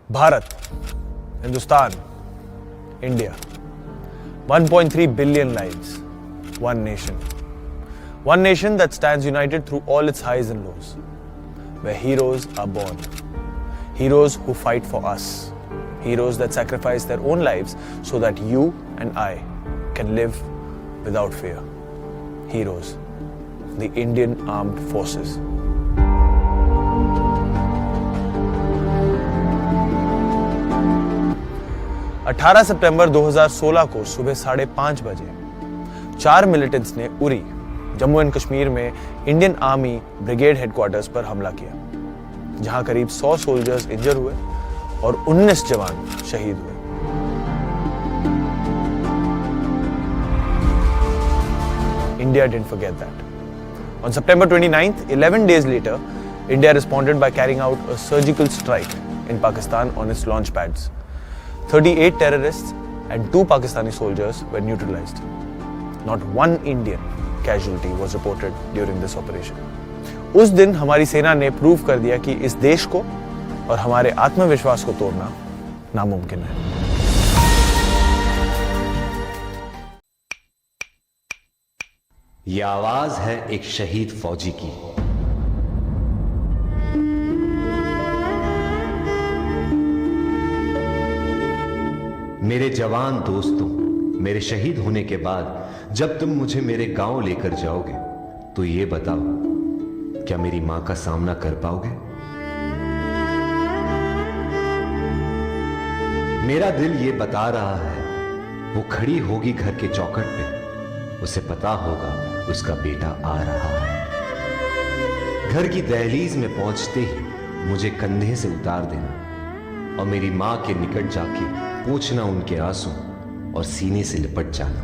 Bharat, Hindustan, India, 1.3 billion lives, one nation. One nation that stands united through all its highs and lows, where heroes are born. Heroes who fight for us. Heroes that sacrifice their own lives so that you and I can live without fear. Heroes, the Indian Armed Forces. अठारह सितंबर 2016 को सुबह 5:30 बजे 4 militants ने Uri, Jammu and Kashmir में Indian army brigade headquarters पर हमला किया, जहां करीब 100 सोल्जर्स इंजर हुए और 19 जवान शहीद हुए। India didn't forget that. On September 29th, 11 days later, India responded by carrying out a surgical strike in Pakistan on its launch pads. 38 terrorists and 2 Pakistani soldiers were neutralized. Not one Indian casualty was reported during this operation. उस दिन हमारी सेना ने prove कर दिया कि इस देश को और हमारे आत्मविश्वास को तोड़ना नामुमकिन है। यह आवाज है एक शहीद फौजी की। मेरे जवान दोस्तों, मेरे शहीद होने के बाद जब तुम मुझे मेरे गांव लेकर जाओगे तो ये बताओ, क्या मेरी मां का सामना कर पाओगे? मेरा दिल ये बता रहा है, वो खड़ी होगी घर के चौखट पे, उसे पता होगा उसका बेटा आ रहा है। घर की दहलीज में पहुंचते ही मुझे कंधे से उतार देना और मेरी मां के निकट जाके पोंछना उनके आंसू और सीने से लिपट जाना।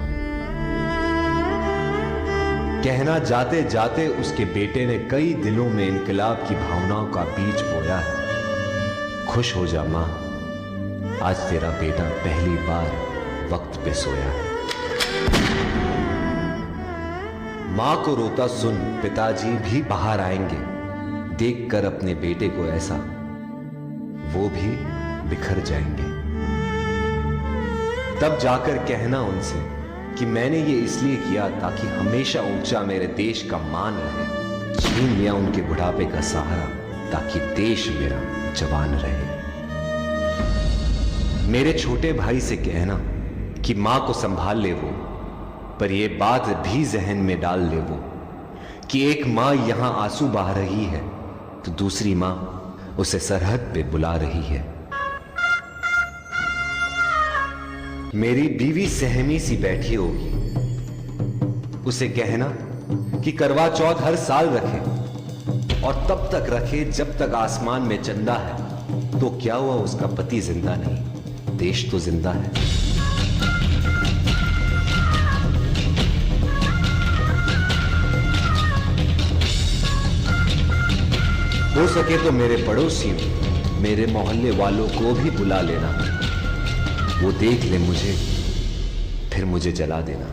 कहना जाते जाते उसके बेटे ने कई दिलों में इनकलाब की भावनाओं का बीज बोया है। खुश हो जा मां, आज तेरा बेटा पहली बार वक्त पे सोया है। मां को रोता सुन पिताजी भी बाहर आएंगे, देखकर अपने बेटे को ऐसा वो भी बिखर जाएंगे। तब जाकर कहना उनसे कि मैंने ये इसलिए किया ताकि हमेशा ऊंचा मेरे देश का मान रहे। छीन लिया उनके बुढ़ापे का सहारा ताकि देश मेरा जवान रहे। मेरे छोटे भाई से कहना कि मां को संभाल ले वो, पर ये बात भी जहन में डाल ले वो कि एक मां यहां आंसू बहा रही है तो दूसरी मां उसे सरहद पे बुला रही है। मेरी बीवी सहमी सी बैठी होगी, उसे कहना कि करवा चौथ हर साल रखे और तब तक रखे जब तक आसमान में चंदा है। तो क्या हुआ, उसका पति जिंदा नहीं, देश तो जिंदा है। हो सके तो मेरे पड़ोसियों, मेरे मोहल्ले वालों को भी बुला लेना, वो देख ले मुझे फिर मुझे जला देना।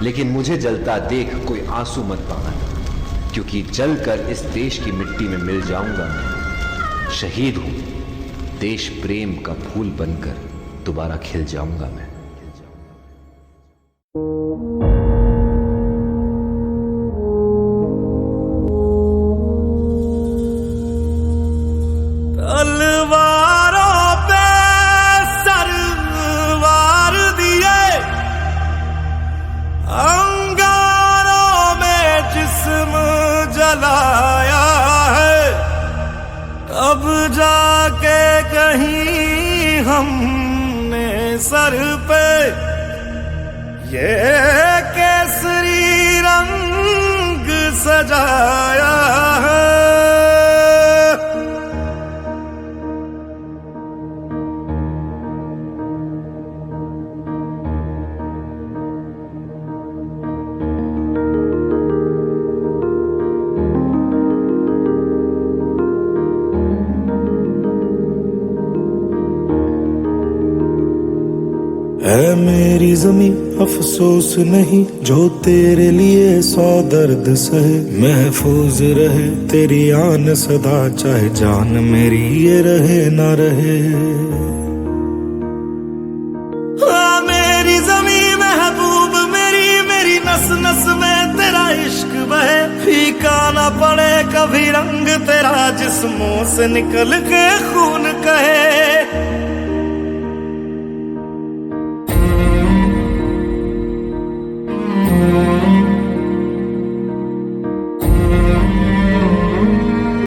लेकिन मुझे जलता देख कोई आंसू मत बहाना, क्योंकि जलकर इस देश की मिट्टी में मिल जाऊंगा मैं। शहीद हूं, देश प्रेम का फूल बनकर दोबारा खिल जाऊंगा मैं। तलवारों पे सरवार दिए, अंगारों में जिस्म जलाया है, तब जाके कहीं हमने सर पे ये केसरी रंग सजाया है। ऐ मेरी जमी अफसोस नहीं जो तेरे लिए 100 दर्द सहे, महफूज रहे तेरी आन सदा, चाहे जान मेरी ये रहे ना रहे। मेरी जमी महबूब मेरी, मेरी नस नस में तेरा इश्क बहे, फीका ना पड़े कभी रंग तेरा जिस्मों से निकल के खून कहे।